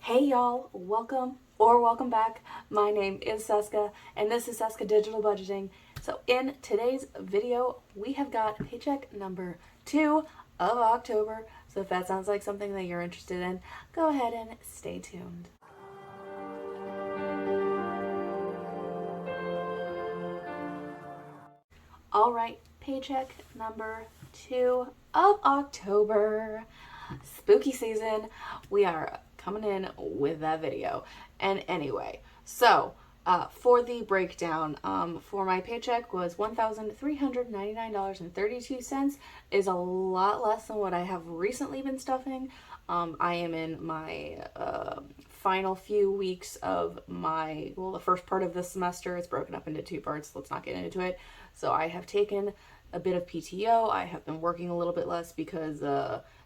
Hey y'all, welcome back. My name is Seska and this is Seska Digital Budgeting. So in today's video, we have got paycheck number 2 of October. So if that sounds like something that you're interested in, go ahead and stay tuned. All right, paycheck number 2 of October. Spooky season. We are coming in with that video. And anyway, so for the breakdown, for my paycheck was $1,399.32. Is a lot less than what I have recently been stuffing. I am in my final few weeks of the first part of this semester. It's broken up into 2 parts. Let's not get into it. So I have taken a bit of PTO. I have been working a little bit less because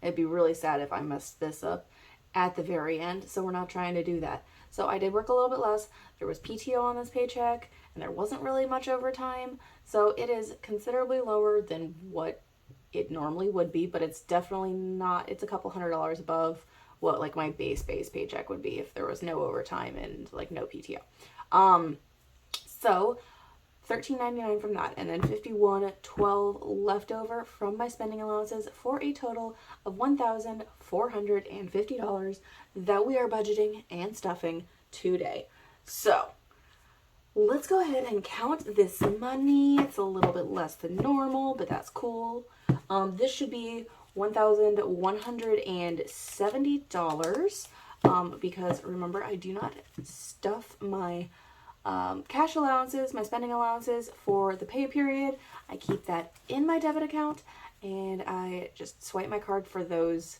it'd be really sad if I messed this up at the very end. So we're not trying to do that. So I did work a little bit less. There was PTO on this paycheck and there wasn't really much overtime. So it is considerably lower than what it normally would be, but it's definitely not, it's a couple $100 above what like my base paycheck would be if there was no overtime and like no PTO. So $13.99 from that, and then $51.12 left over from my spending allowances for a total of $1,450 that we are budgeting and stuffing today. So let's go ahead and count this money. It's a little bit less than normal, but that's cool. This should be $1,170 because remember, I do not stuff my cash allowances, my spending allowances for the pay period. I keep that in my debit account and I just swipe my card for those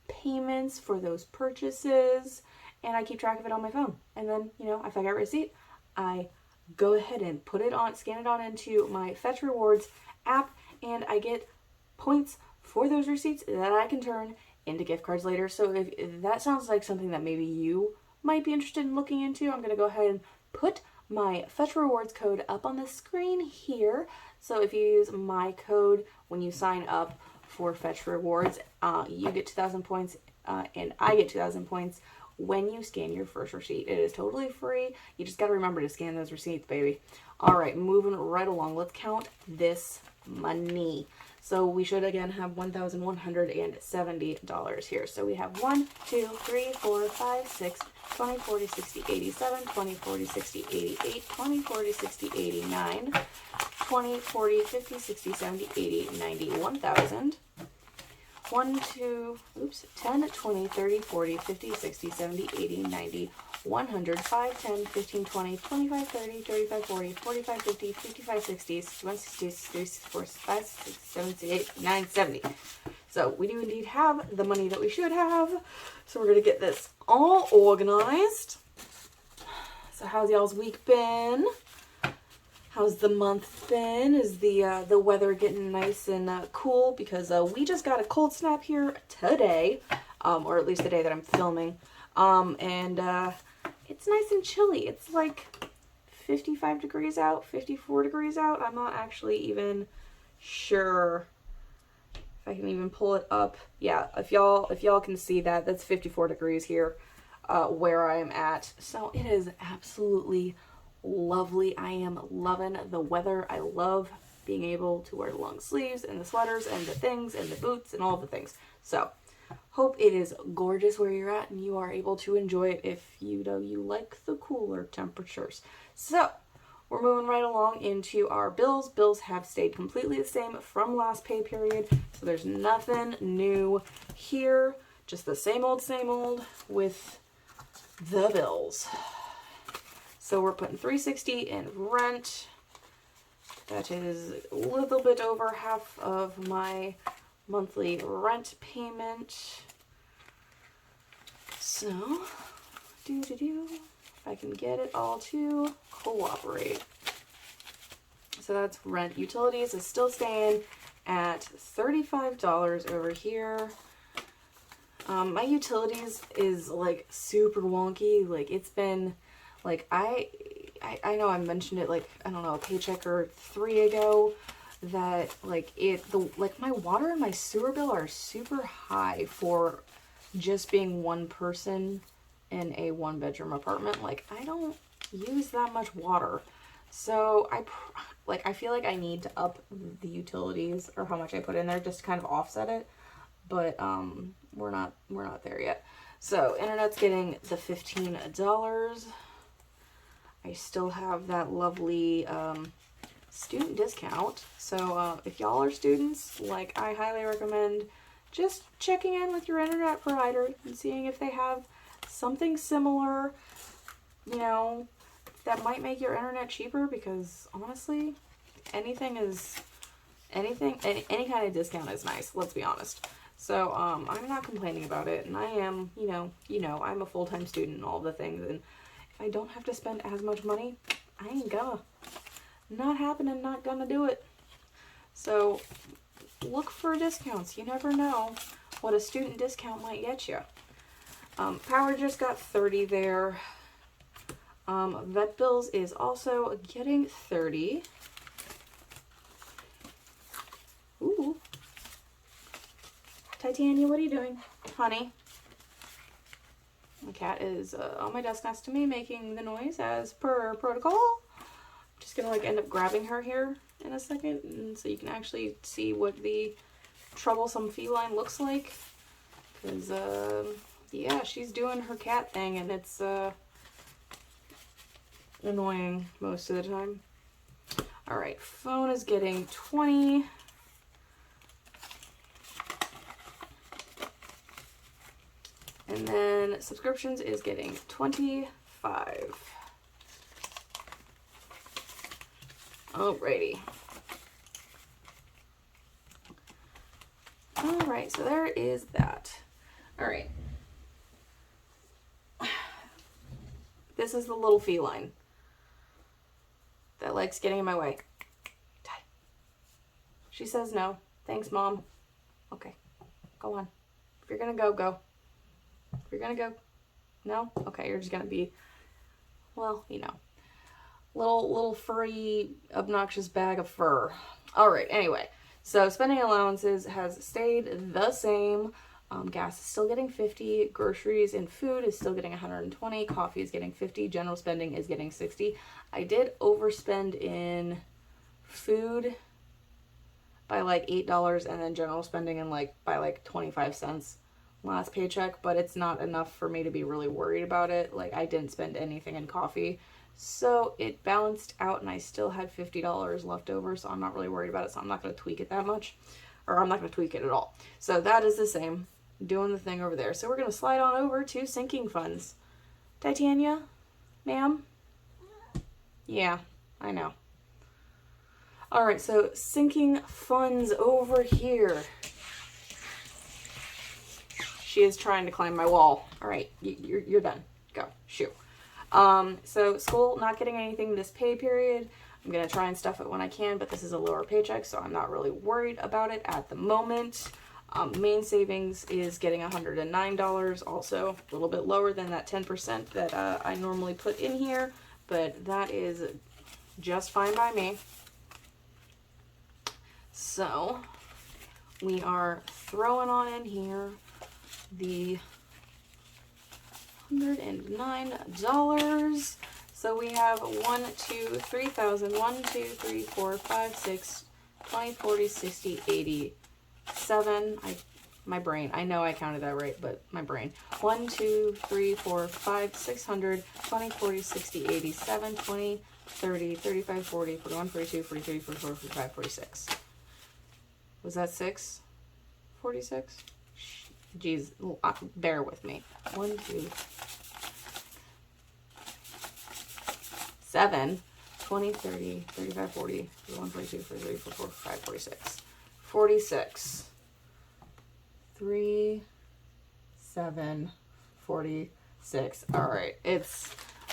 payments, for those purchases, and I keep track of it on my phone. And then, if I get a receipt, I go ahead and scan it on into my Fetch Rewards app, and I get points for those receipts that I can turn into gift cards later. So if that sounds like something that maybe you might be interested in looking into, I'm going to go ahead and put my Fetch Rewards code up on the screen here. So if you use my code when you sign up for Fetch Rewards, you get 2,000 points and I get 2,000 points when you scan your first receipt. It is totally free. You just got to remember to scan those receipts, baby. All right, moving right along. Let's count this money. So we should again have $1,170 here. So we have 1, 2, 3, 4, 5, 6, 20, 40, 60, 87, 20, 40, 60, 88, 20, 40, 60, 89, 20, 40, 50, 60, 70, 80, 90, 1,000. 1, 2, 10, 20, 30, 40, 50, 60, 70, 80, 90, 100, 5, 10, 15, 20, 25, 30, 35, 40, 45, 50, 55, 60, 61, 62, 63, 64, 65, 66, 68, 9, 70. So we do indeed have the money that we should have. So we're going to get this all organized. So how's y'all's week been? How's the month been? Is the weather getting nice and cool? Because we just got a cold snap here today, or at least the day that I'm filming. And it's nice and chilly. It's like 55 degrees out, 54 degrees out. I'm not actually even sure if I can even pull it up. Yeah, if y'all can see that, that's 54 degrees here where I am at. So it is absolutely lovely. I am loving the weather. I love being able to wear the long sleeves and the sweaters and the things and the boots and all the things. So hope it is gorgeous where you're at and you are able to enjoy it if you like the cooler temperatures. So we're moving right along into our bills. Bills have stayed completely the same from last pay period. So there's nothing new here. Just the same old with the bills. So we're putting $360 in rent. That is a little bit over half of my monthly rent payment. So, if I can get it all to cooperate. So that's rent. Utilities is still staying at $35 over here. My utilities is like super wonky. Like it's been like I know I mentioned it like, I don't know, a paycheck or 3 ago that like my water and my sewer bill are super high for just being one person in a 1-bedroom apartment. Like, I don't use that much water. So I feel like I need to up the utilities or how much I put in there just to kind of offset it. But we're not there yet. So internet's getting the $15. I still have that lovely student discount. So if y'all are students, like, I highly recommend just checking in with your internet provider and seeing if they have something similar, you know, that might make your internet cheaper, because honestly, any kind of discount is nice, let's be honest. So I'm not complaining about it, and I am, you know, I'm a full-time student and all the things, and if I don't have to spend as much money, I ain't gonna. Not happening, not gonna do it. So look for discounts. You never know what a student discount might get you. Power just got 30 there. Vet bills is also getting 30. Ooh. Titania, what are you doing, honey? My cat is on my desk next to me making the noise as per protocol. I'm just gonna like end up grabbing her here in a second, and so you can actually see what the troublesome feline looks like. Because, yeah, she's doing her cat thing, and it's annoying most of the time. Alright, phone is getting 20. And then subscriptions is getting 25. Alrighty. Alright, so there is that. Alright. This is the little feline that likes getting in my way. She says no. Thanks, Mom. Okay, go on. If you're gonna go, go. If you're gonna go, no? Okay, you're just gonna be, well, you know, little furry, obnoxious bag of fur. Alright, anyway. So spending allowances has stayed the same. Gas is still getting 50. Groceries and food is still getting 120. Coffee is getting 50. General spending is getting 60. I did overspend in food by like $8, and then general spending in by like 25 cents last paycheck, but it's not enough for me to be really worried about it. Like, I didn't spend anything in coffee, so it balanced out, and I still had $50 left over, so I'm not really worried about it. So I'm not going to tweak it that much, or I'm not going to tweak it at all. So that is the same, doing the thing over there. So we're going to slide on over to sinking funds. Titania, ma'am? Yeah, I know. All right, so sinking funds over here. She is trying to climb my wall. All right, you're done. Go, shoo. So school, not getting anything this pay period. I'm going to try and stuff it when I can, but this is a lower paycheck, so I'm not really worried about it at the moment. Main savings is getting $109, also a little bit lower than that 10% that I normally put in here, but that is just fine by me. So we are throwing on in here the $109. So we have 1, 2, 3,000, 1, 2, 3, 4, 5, 6, 20, 40, 60, 80, 7. My brain, I know I counted that right, but my brain. 1, 2, 3, 4, 5, 600, 20, 40, 60, 80, 7, 20, 30, 35, 40, 41, 42, 43, 44, 45, 46. Was that 6? 46? Jeez, bear with me. 1, 2, 7, 20, 30, 35, 40, 41, 42, 43, 44, 45, 46. 46. 3, 7, 46. All right,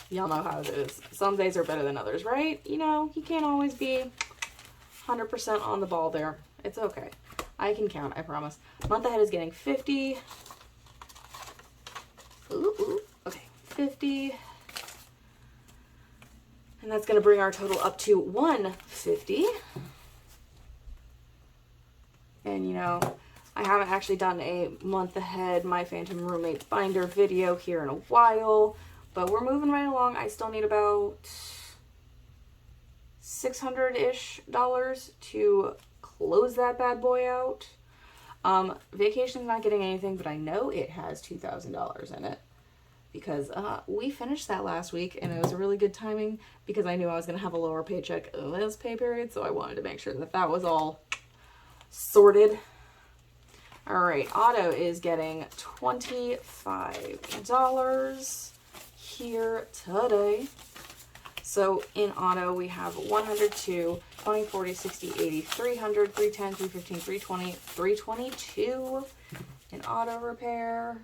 y'all know how it is. Some days are better than others, right? You know, you can't always be 100% on the ball there. It's okay. I can count, I promise. Month ahead is getting 50. Okay, 50. And that's going to bring our total up to 150. And, you know, I haven't actually done a month ahead My Phantom Roommate binder video here in a while, but we're moving right along. I still need about $600-ish to close that bad boy out. Vacation's not getting anything, but I know it has $2,000 in it because we finished that last week, and it was a really good timing because I knew I was going to have a lower paycheck this pay period, so I wanted to make sure that that was all sorted. All right, auto is getting $25 here today. So in auto, we have 102, 20, 40, 60, 80, 300, 310, 315, 320, 322 in auto repair.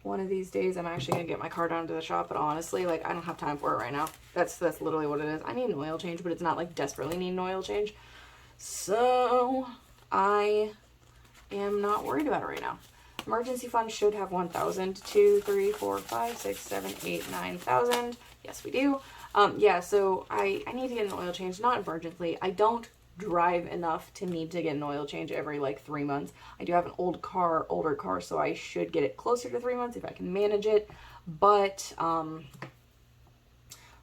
One of these days, I'm actually going to get my car down to the shop, but honestly, like, I don't have time for it right now. That's literally what it is. I need an oil change, but it's not, like, desperately need an oil change. So I am not worried about it right now. Emergency fund should have 1,000, 2, 3, 4, 5, 6, 7, 8, 9,000. Yes, we do. Yeah, so I need to get an oil change, not emergently. I don't drive enough to need to get an oil change every like 3 months. I do have an older car, so I should get it closer to 3 months if I can manage it. But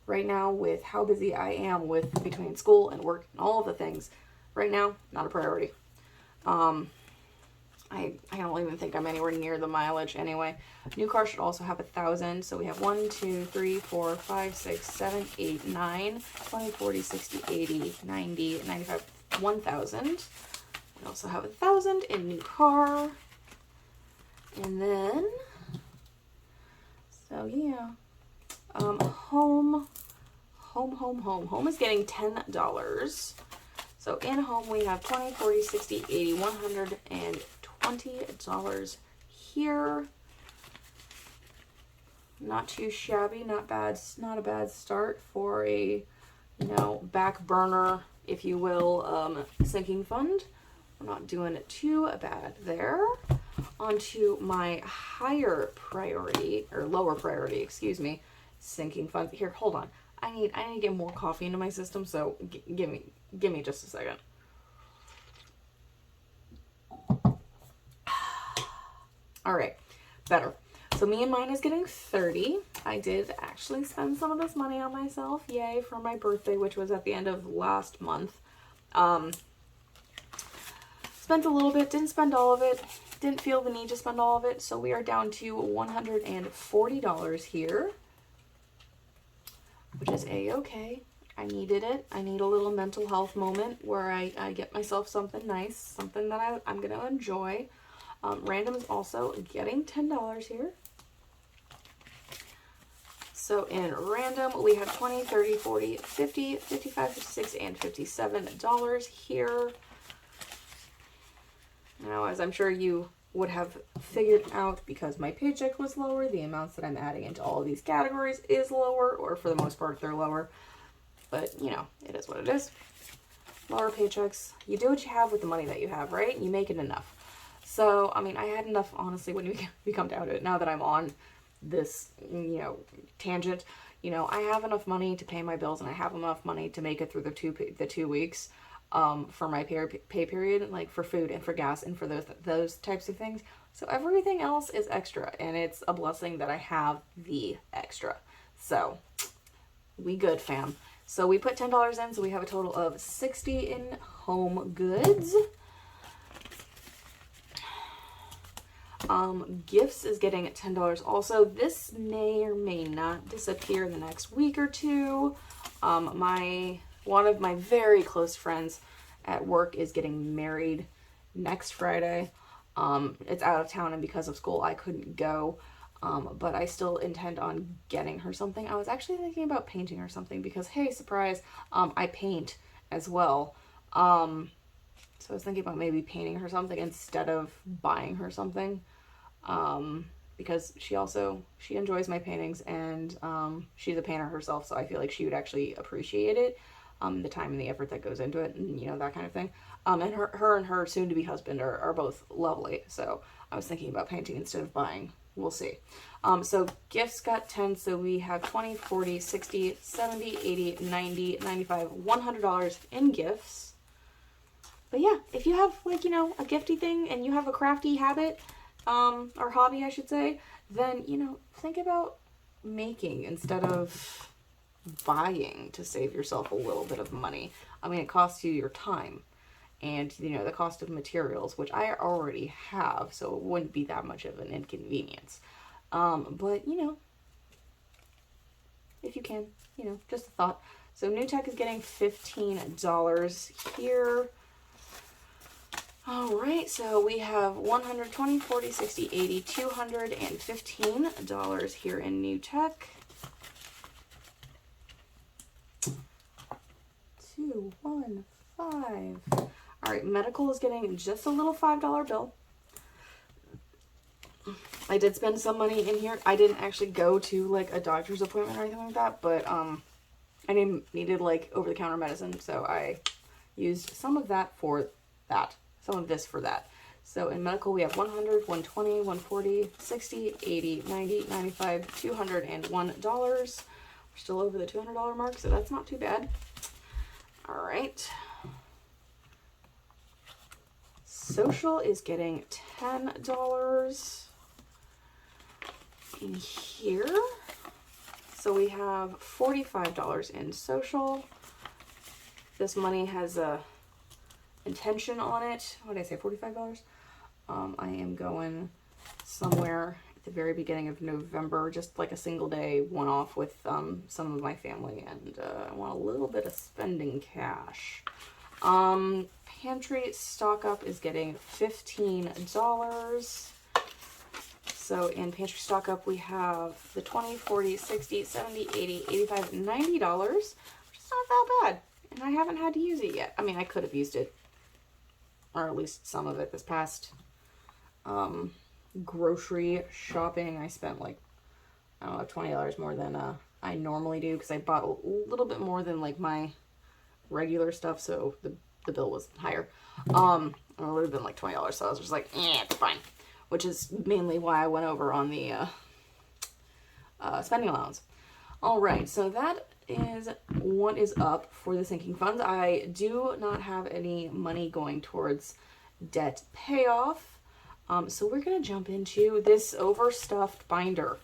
right now, with how busy I am with between school and work and all of the things, right now, not a priority. I don't even think I'm anywhere near the mileage anyway. New car should also have 1,000. So we have 1, 2, 3, 4, 5, 6, 7, 8, 9, 20, 40, 60, 80, 90, 95, 1,000. We also have 1,000 in new car. And then, so yeah, home is getting $10. So in home, we have 20, 40, 60, 80, 100, and $20 here. Not too shabby, not bad, not a bad start for a, back burner, if you will, sinking fund. We're not doing it too bad there. Onto my higher priority, or lower priority, excuse me, sinking fund. Here, hold on. I need to get more coffee into my system, so give me just a second. All right, better. So me and mine is getting 30. I did actually spend some of this money on myself. Yay, for my birthday, which was at the end of last month. Spent a little bit, didn't spend all of it. Didn't feel the need to spend all of it. So we are down to $140 here, which is a-okay. I needed it. I need a little mental health moment where I get myself something nice, something that I'm going to enjoy. Random is also getting $10 here. So in random, we have 20, 30, 40, 50, 55, 56, and $57 here. Now, as I'm sure you would have figured out, because my paycheck was lower, the amounts that I'm adding into all of these categories is lower, or for the most part, they're lower. But, it is what it is. Lower paychecks. You do what you have with the money that you have, right? You make it enough. So, I mean, I had enough, honestly, when we come down to it. Now that I'm on this, tangent, I have enough money to pay my bills, and I have enough money to make it through the 2 weeks for my pay period, like for food and for gas and for those types of things. So everything else is extra, and it's a blessing that I have the extra. So, we good, fam. So we put $10 in, so we have a total of $60 in home goods. Gifts is getting $10 also. This may or may not disappear in the next week or two. One of my very close friends at work is getting married next Friday. It's out of town, and because of school I couldn't go. But I still intend on getting her something. I was actually thinking about painting her something because, hey, surprise, I paint as well. So I was thinking about maybe painting her something instead of buying her something. Because she enjoys my paintings, and she's a painter herself, so I feel like she would actually appreciate it, the time and the effort that goes into it, and that kind of thing. And her soon-to-be husband are both lovely, so I was thinking about painting instead of buying. We'll see. So gifts got 10, so we have 20, 40, 60, 70, 80, 90, 95, $100 in gifts. But yeah, if you have like, you know, a gifty thing and you have a crafty habit, or hobby, I should say, then, you know, think about making instead of buying to save yourself a little bit of money. I mean, it costs you your time and, you know, the cost of materials, which I already have, so it wouldn't be that much of an inconvenience. But, you know, if you can, you know, just a thought. So New Tech is getting $15 here. All right, so we have 120, 40, 60, 80, $215 here in New Tech. 2, 1, 5. All right, medical is getting just a little $5 bill. I did spend some money in here. I didn't actually go to like a doctor's appointment or anything like that, but I needed like over-the-counter medicine, so I used some of that for that. Some of this for that. So in medical, we have 100, 120, 140, 60, 80, 90, 95, $201. We're still over the $200 mark, so that's not too bad. All right. Social is getting $10 in here. So we have $45 in social. This money has a intention on it. What did I say, $45? I am going somewhere at the very beginning of November, just like a single day one-off with some of my family, and I want a little bit of spending cash. Pantry stock up is getting $15. So in pantry stock up, we have the 20, 40, 60, 70, 80, 85, $90, which is not that bad. And I haven't had to use it yet. I mean, I could have used it, or at least some of it this past grocery shopping. I spent like, I don't know, $20 more than I normally do, because I bought a little bit more than like my regular stuff, so the bill was higher. It would have been like $20, so I was just like, it's fine. Which is mainly why I went over on the spending allowance. All right, so that is what is up for the sinking funds. I do not have any money going towards debt payoff. So we're going to jump into this overstuffed binder.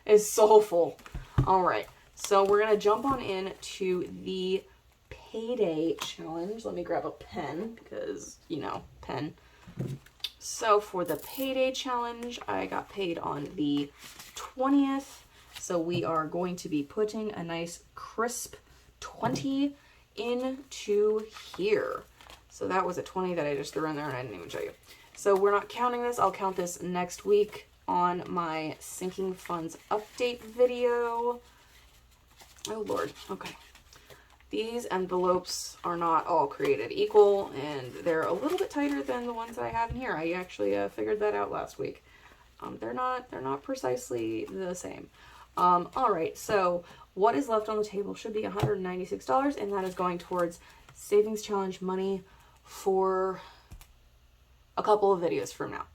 It's so full. All right, so we're going to jump on into the payday challenge. Let me grab a pen because, you know, pen. So for the payday challenge, I got paid on the 20th. So we are going to be putting a nice crisp 20 into here. So that was a 20 that I just threw in there and I didn't even show you. So we're not counting this. I'll count this next week on my sinking funds update video. Oh Lord, okay. These envelopes are not all created equal, and they're a little bit tighter than the ones that I have in here. I actually figured that out last week. They're not precisely the same. All right, so what is left on the table should be $196, and that is going towards savings challenge money for a couple of videos from now.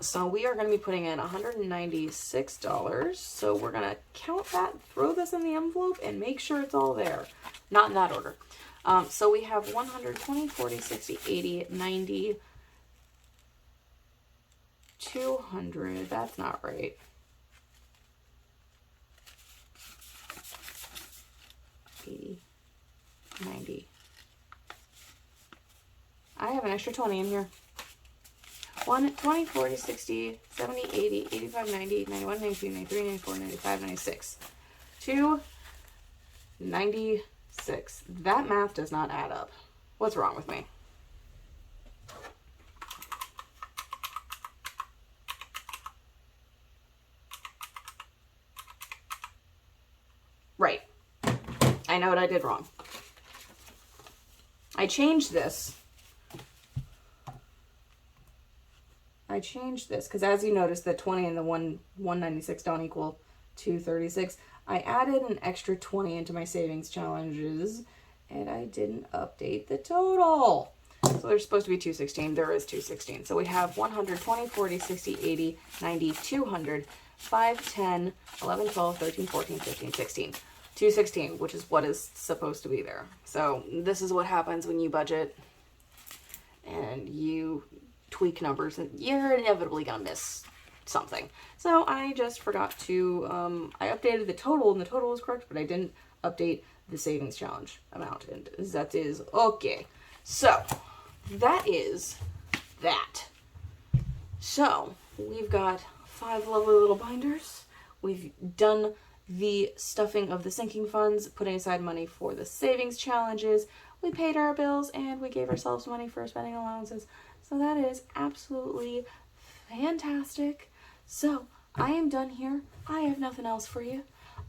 So we are going to be putting in $196. So we're going to count that, throw this in the envelope, and make sure it's all there. Not in that order. So we have 120, 40, 60, 80, 90, 200. That's not right. 80, 90. I have an extra 20 in here. 1, 20, 40, 60, 70, 80, 85, 90, 91, 92, 93, 94, 95, 96. 2, 96. That math does not add up. What's wrong with me? Right. I know what I did wrong. I changed this. Because as you notice, the 20 and the 196 don't equal 236. I added an extra 20 into my savings challenges, and I didn't update the total. So there's supposed to be 216. There is 216. So we have 120, 40, 60, 80, 90, 200, 5, 10, 11, 12, 13, 14, 15, 16. 216, which is what is supposed to be there. So this is what happens when you budget and you tweak numbers, and you're inevitably gonna miss something. So I just forgot to, I updated the total, and the total was correct, but I didn't update the savings challenge amount, and that is okay. So that is that. So we've got 5 lovely little binders. We've done the stuffing of the sinking funds, putting aside money for the savings challenges. We paid our bills, and we gave ourselves money for spending allowances. So that is absolutely fantastic. So I am done here. I have nothing else for you.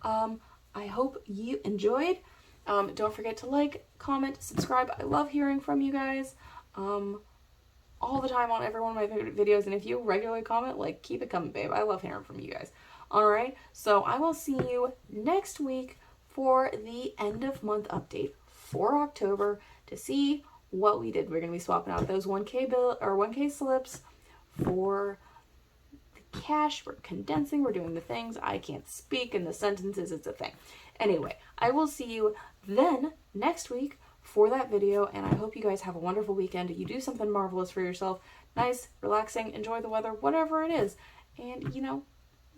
I hope you enjoyed. Don't forget to like, comment, subscribe. I love hearing from you guys all the time on every one of my videos. And if you regularly comment, like, keep it coming, babe. I love hearing from you guys. All right. So I will see you next week for the end of month update for October to see what we did. We're going to be swapping out those 1K bill or 1K slips for the cash. We're condensing. We're doing the things. I can't speak in the sentences. It's a thing. Anyway, I will see you then next week for that video, and I hope you guys have a wonderful weekend. You do something marvelous for yourself. Nice, relaxing, enjoy the weather, whatever it is. And, you know,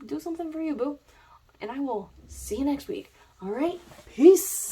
do something for you, boo. And I will see you next week. All right? Peace.